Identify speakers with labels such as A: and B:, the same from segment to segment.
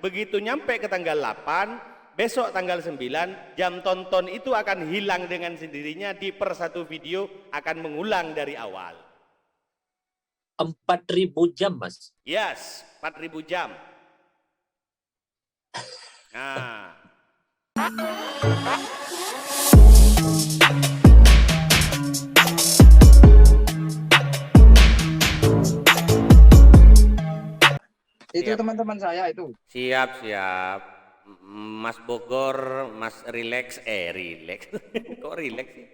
A: begitu nyampe ke tanggal 8, besok tanggal 9, jam tonton itu akan hilang dengan sendirinya, di per satu video akan mengulang dari awal.
B: 4.000 jam, Mas.
A: Yes, 4.000 jam. Nah.
C: Itu teman-teman saya itu.
A: Siap. Mas Bogor, Mas relax. Kok relax sih?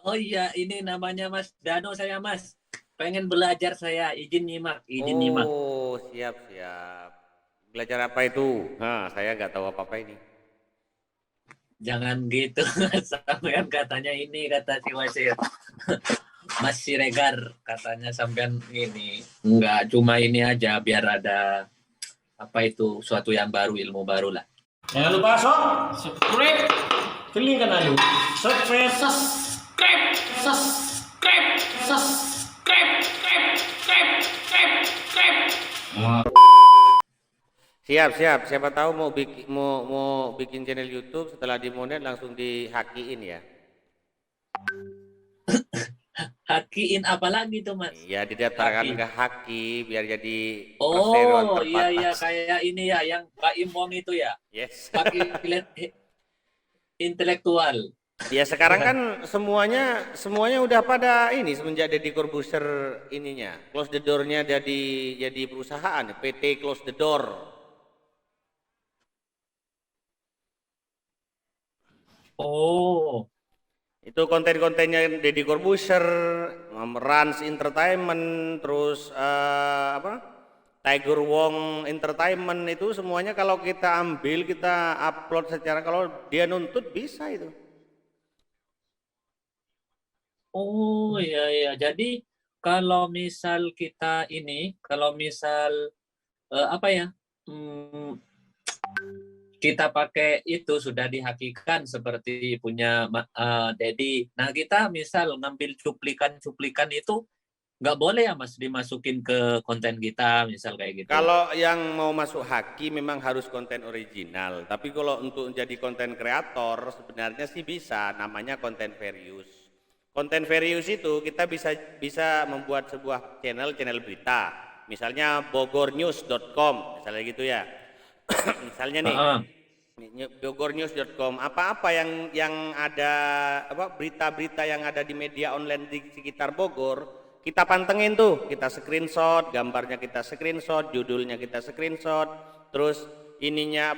B: Oh iya, ini namanya Mas Dano saya, Mas. Pengen belajar saya, izin nyimak.
A: Oh, siap. Belajar apa itu? Nah, saya nggak tahu apa-apa ini.
B: Jangan gitu, sampean katanya ini, kata si Wasir. Mas Siregar katanya sampean ini. Enggak, cuma ini aja biar ada apa itu, suatu yang baru, ilmu baru lah.
D: Jangan lupa subscribe, kelingkan aja. Subscribe.
A: Siap. Siapa tahu mau bikin channel YouTube, setelah dimonet langsung dihakiin ya.
B: Hakiin apa lagi tuh, Mas?
A: Iya, didaftarkan ke haki biar jadi
B: perseroan terbatas. Iya, kayak ini ya, yang Pak Imong itu ya.
A: Yes.
B: Pakai intelektual.
A: Ya sekarang kan semuanya udah pada ini semenjak Deddy Corbuzier ininya close the door-nya jadi perusahaan PT Close the Door.
B: Oh.
A: Itu konten-kontennya Deddy Corbuzier, Rans Entertainment, terus Tiger Wong Entertainment, itu semuanya kalau kita ambil, kita upload secara, kalau dia nuntut bisa itu.
B: Oh iya. Jadi kalau misal kita ini, kalau misal kita pakai itu sudah dihakikan seperti punya Dedi. Nah kita misal ngambil cuplikan itu nggak boleh ya, Mas, dimasukin ke konten kita misal kayak gitu.
A: Kalau yang mau masuk haki memang harus konten original. Tapi kalau untuk jadi konten kreator sebenarnya sih bisa, namanya konten fair use. Konten fair use itu kita bisa membuat sebuah channel berita, misalnya bogornews.com misalnya gitu ya. Misalnya nih, bogornews.com, apa-apa yang ada, berita-berita yang ada di media online di sekitar Bogor, kita pantengin tuh, kita screenshot, gambarnya kita screenshot, judulnya kita screenshot, terus ininya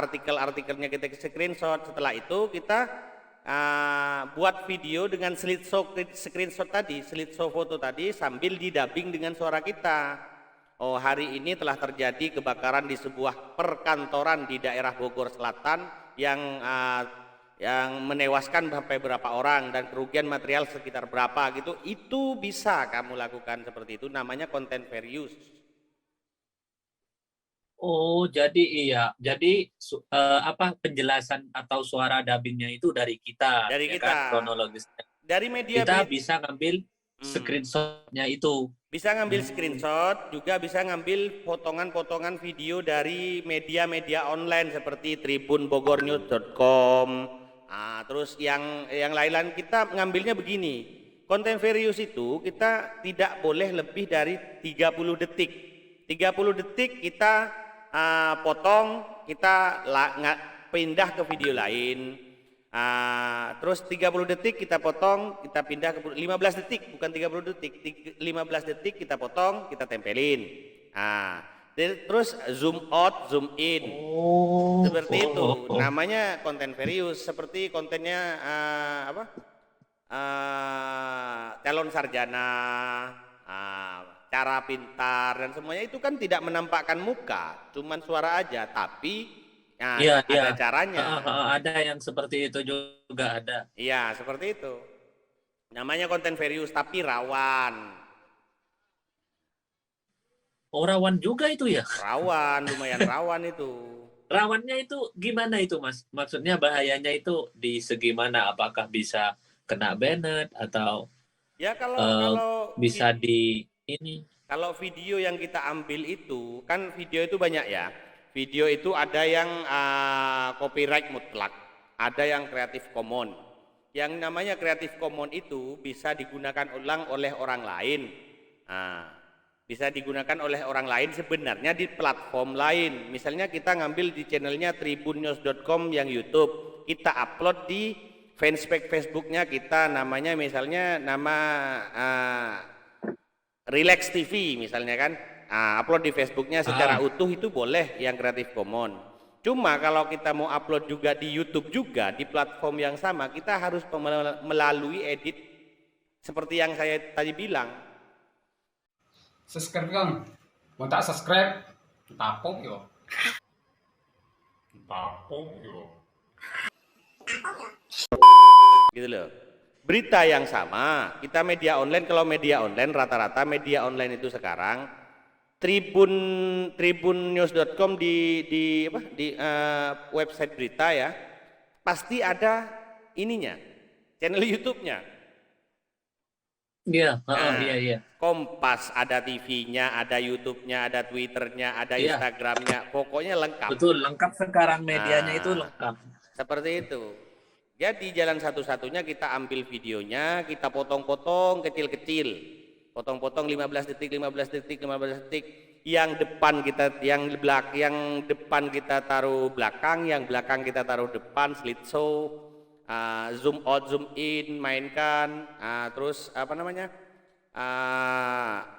A: artikel-artikelnya kita screenshot. Setelah itu kita buat video dengan screenshot tadi, slideshow foto tadi, sambil didubbing dengan suara kita. Oh, hari ini telah terjadi kebakaran di sebuah perkantoran di daerah Bogor Selatan yang menewaskan sampai berapa orang dan kerugian material sekitar berapa gitu. Itu bisa kamu lakukan seperti itu, namanya konten fair use.
B: Oh, jadi iya. Jadi penjelasan atau suara dubbingnya itu dari kita.
A: Dari
B: ya
A: kita.
B: Kan, kronologisnya.
A: Dari media
B: kita bisa ngambil screenshotnya itu.
A: Bisa ngambil screenshot, juga bisa ngambil potongan-potongan video dari media-media online seperti tribunbogornews.com. Terus yang lain-lain kita ngambilnya begini. Konten fair use itu kita tidak boleh lebih dari 30 detik. 30 detik kita potong, kita pindah ke video lain. Terus 30 detik kita potong, kita pindah ke 15 detik, bukan 30 detik, 15 detik kita potong, kita tempelin. Terus zoom out, zoom in. Seperti itu. Namanya konten fair use, seperti kontennya calon sarjana, cara pintar, dan semuanya itu kan tidak menampakkan muka, cuman suara aja, tapi ada caranya.
B: Ada yang seperti itu juga ada.
A: Iya, seperti itu. Namanya konten fair use, tapi rawan.
B: Oh, rawan juga itu ya?
A: Rawan, lumayan rawan itu.
B: Rawannya itu gimana itu, Mas? Maksudnya bahayanya itu di segi mana? Apakah bisa kena banned atau
A: ya kalau
B: bisa di ini?
A: Kalau video yang kita ambil itu, kan video itu banyak ya. Video itu ada yang copyright mutlak, ada yang Creative Commons. Yang namanya Creative Commons itu bisa digunakan ulang oleh orang lain. Nah, bisa digunakan oleh orang lain sebenarnya di platform lain. Misalnya kita ngambil di channelnya tribunnews.com yang YouTube, kita upload di fanspage Facebooknya kita, namanya misalnya nama Relax TV misalnya kan, upload di Facebooknya secara utuh itu boleh yang Creative Commons. Cuma kalau kita mau upload juga di YouTube juga di platform yang sama, kita harus melalui edit seperti yang saya tadi bilang.
D: Subscribe Kang. Mau tak subscribe? Tapok yo.
A: Gitu loh. Berita yang sama, kita media online, kalau media online rata-rata media online itu sekarang tribunnews.com di website berita ya, pasti ada ininya, channel YouTube-nya.
B: Iya,
A: Nah,
B: iya.
A: Kompas ada TV-nya, ada YouTube-nya, ada Twitter-nya, ada
B: Iya.
A: Instagram-nya, pokoknya lengkap.
B: Betul, lengkap sekarang medianya itu lengkap.
A: Seperti itu. Jadi jalan satu-satunya kita ambil videonya, kita potong-potong kecil-kecil. Potong-potong 15 detik, 15 detik, 15 detik. Yang depan kita taruh belakang, yang belakang kita taruh depan, slideshow, zoom out, zoom in, mainkan, terus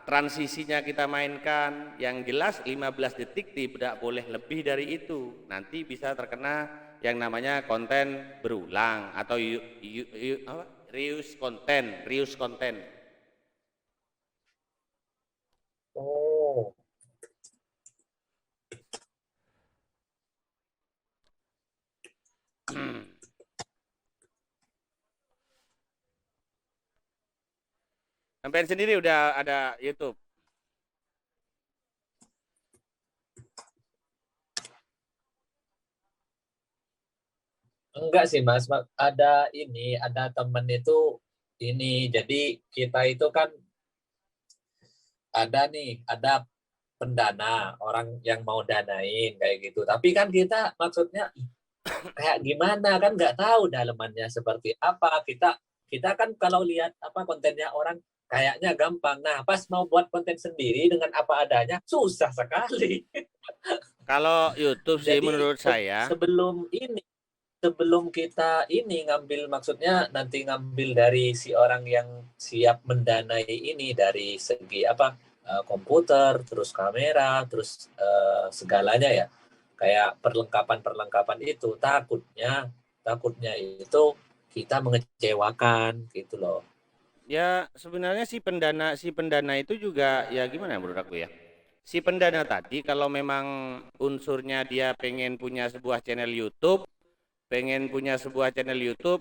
A: transisinya kita mainkan. Yang jelas 15 detik tidak boleh lebih dari itu. Nanti bisa terkena yang namanya konten berulang atau reuse content.
B: Oh.
A: Sampai sendiri udah ada YouTube.
B: Enggak sih Mas, ada temen itu ini, jadi kita itu kan ada pendana, orang yang mau danain kayak gitu. Tapi kan kita maksudnya kayak gimana kan nggak tahu dalemannya seperti apa. Kita kan kalau lihat kontennya orang kayaknya gampang. Nah, pas mau buat konten sendiri dengan apa adanya susah sekali.
A: Kalau YouTube sih
B: Jadi
A: menurut saya
B: sebelum kita ngambil, maksudnya nanti ngambil dari si orang yang siap mendanai ini dari segi komputer, terus kamera, terus segalanya ya, kayak perlengkapan itu takutnya itu kita mengecewakan gitu loh.
A: ya sebenarnya si pendana itu juga ya gimana menurut aku ya. Si pendana tadi kalau memang unsurnya dia pengen punya sebuah channel YouTube,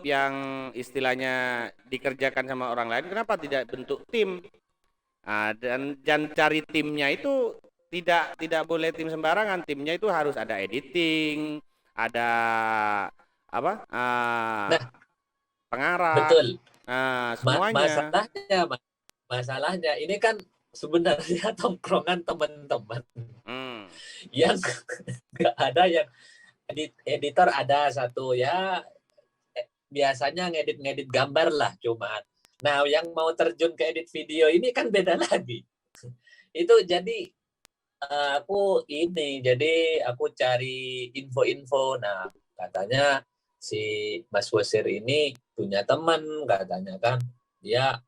A: yang istilahnya dikerjakan sama orang lain, kenapa tidak bentuk tim? Dan cari timnya itu tidak boleh tim sembarangan. Timnya itu harus ada editing, ada pengarah,
B: Betul.
A: semuanya.
B: Masalahnya ini kan sebenarnya tongkrongan teman-teman yang nggak ada yang editor, ada satu ya, biasanya ngedit gambar lah cuma. Nah, yang mau terjun ke edit video ini kan beda lagi. Itu jadi aku cari info-info. Nah, katanya si Mas Wasir ini punya teman, katanya kan dia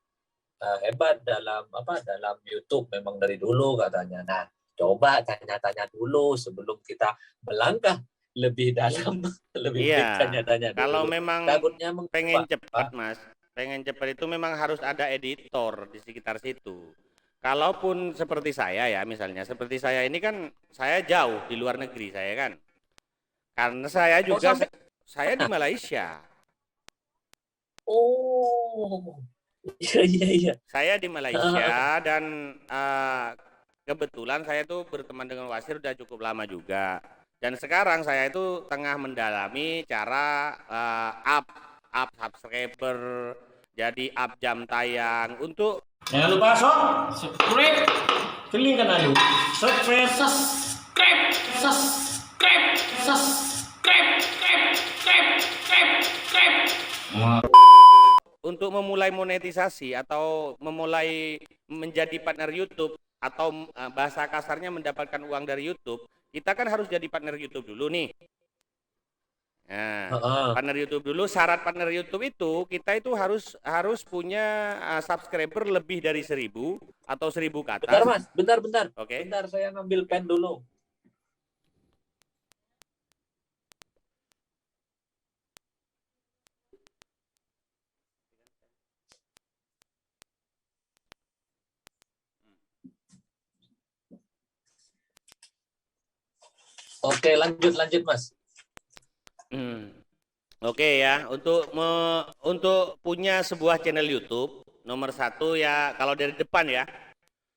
B: hebat dalam YouTube memang dari dulu katanya. Nah, coba tanya-tanya dulu sebelum kita melangkah lebih dalam, lebih baik tanya-tanya dulu.
A: Kalau memang
B: takutnya
A: pengen cepat, Mas, pengen cepat itu memang harus ada editor di sekitar situ. Kalaupun seperti saya ya, misalnya seperti saya ini kan saya jauh di luar negeri saya kan. Karena saya juga saya di Malaysia.
B: Oh. Iya.
A: Saya di Malaysia dan kebetulan saya tuh berteman dengan Wasir udah cukup lama juga. Dan sekarang saya itu tengah mendalami cara up subscriber, jadi up jam tayang untuk Jangan lupa subscribe. Keling kan ayo. Subscribe. Untuk memulai monetisasi atau memulai menjadi partner YouTube atau bahasa kasarnya mendapatkan uang dari YouTube, kita kan harus jadi partner YouTube dulu nih. Nah, partner YouTube dulu. Syarat partner YouTube itu kita itu harus punya subscriber lebih dari 1.000 atau 1.000 ke atas.
B: Bentar Mas, bentar.
A: Oke.
B: Bentar, saya ngambil pen dulu. Oke, lanjut Mas.
A: Oke ya, untuk punya sebuah channel YouTube, nomor satu ya kalau dari depan ya,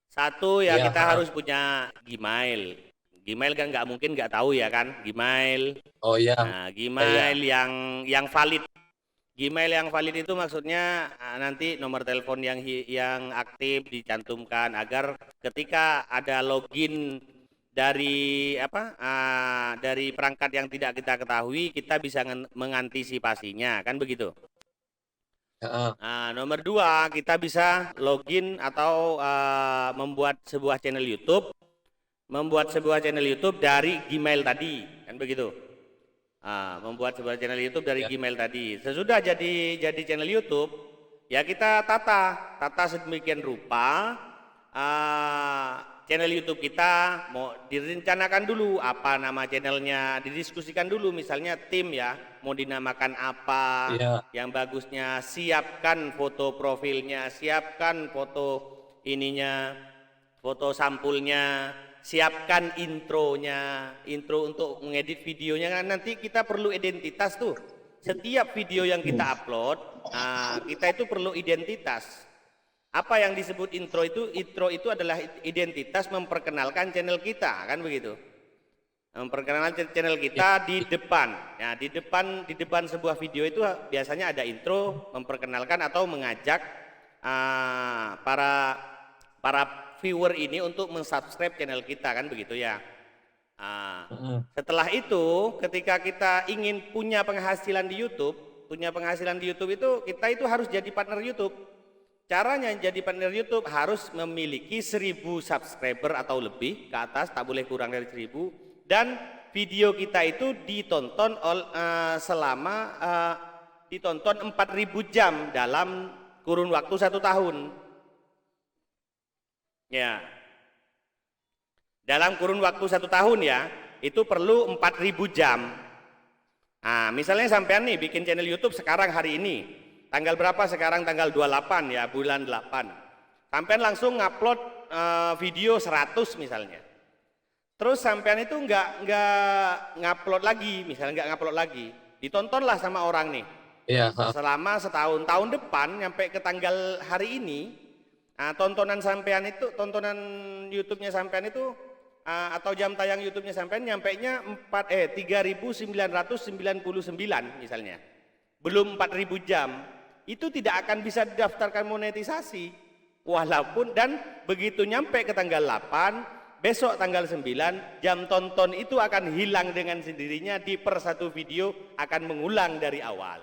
A: satu ya
B: Iya.
A: kita harus punya Gmail. Gmail kan nggak mungkin nggak tahu ya kan, Gmail.
B: Oh iya.
A: Nah, Gmail yang valid. Gmail yang valid itu maksudnya nanti nomor telepon yang aktif dicantumkan agar ketika ada login dari dari perangkat yang tidak kita ketahui, kita bisa mengantisipasinya, kan begitu. Nah, nomor dua, kita bisa login atau membuat sebuah channel YouTube, dari Gmail tadi, kan begitu. Membuat sebuah channel YouTube dari Gmail tadi. Sesudah jadi channel YouTube, ya kita tata sedemikian rupa. Channel YouTube kita mau direncanakan dulu apa nama channelnya, didiskusikan dulu, misalnya tim ya mau dinamakan apa, yang bagusnya siapkan foto profilnya, siapkan foto ininya, foto sampulnya, siapkan intro untuk mengedit videonya, kan nanti kita perlu identitas tuh. Setiap video yang kita upload, kita itu perlu identitas. Apa yang disebut intro itu? Intro itu adalah identitas memperkenalkan channel kita, kan begitu. Memperkenalkan channel kita di depan. Ya, di depan sebuah video itu biasanya ada intro, memperkenalkan atau mengajak para viewer ini untuk mensubscribe channel kita, kan begitu ya. Setelah itu, ketika kita ingin punya penghasilan di YouTube, itu kita itu harus jadi partner YouTube. Caranya jadi partner YouTube harus memiliki 1.000 subscriber atau lebih ke atas, tak boleh kurang dari 1.000, dan video kita itu ditonton ditonton 4.000 jam dalam kurun waktu 1 tahun. Ya, dalam kurun waktu 1 tahun ya, itu perlu 4.000 jam. Nah, misalnya sampean nih bikin channel YouTube sekarang hari ini. Tanggal berapa sekarang? Tanggal 28 ya, bulan 8. Sampean langsung ngupload video 100 misalnya. Terus sampean itu nggak ngupload lagi, misalnya nggak ngupload lagi. Ditontonlah sama orang nih.
B: Iya.
A: Selama setahun. Tahun depan nyampe ke tanggal hari ini, tontonan YouTube-nya sampean itu atau jam tayang YouTube-nya sampean nyampenya 3.999 misalnya. Belum 4.000 jam. Itu tidak akan bisa didaftarkan monetisasi, walaupun, dan begitu nyampe ke tanggal 8, besok tanggal 9, jam tonton itu akan hilang dengan sendirinya, di per satu video akan mengulang dari awal.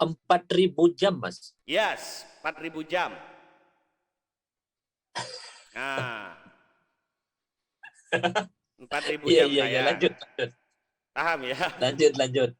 B: 4.000 jam Mas?
A: Yes, 4.000 jam. Nah, 4.000 jam saya.
B: Lanjut.
A: Paham ya?
B: Lanjut.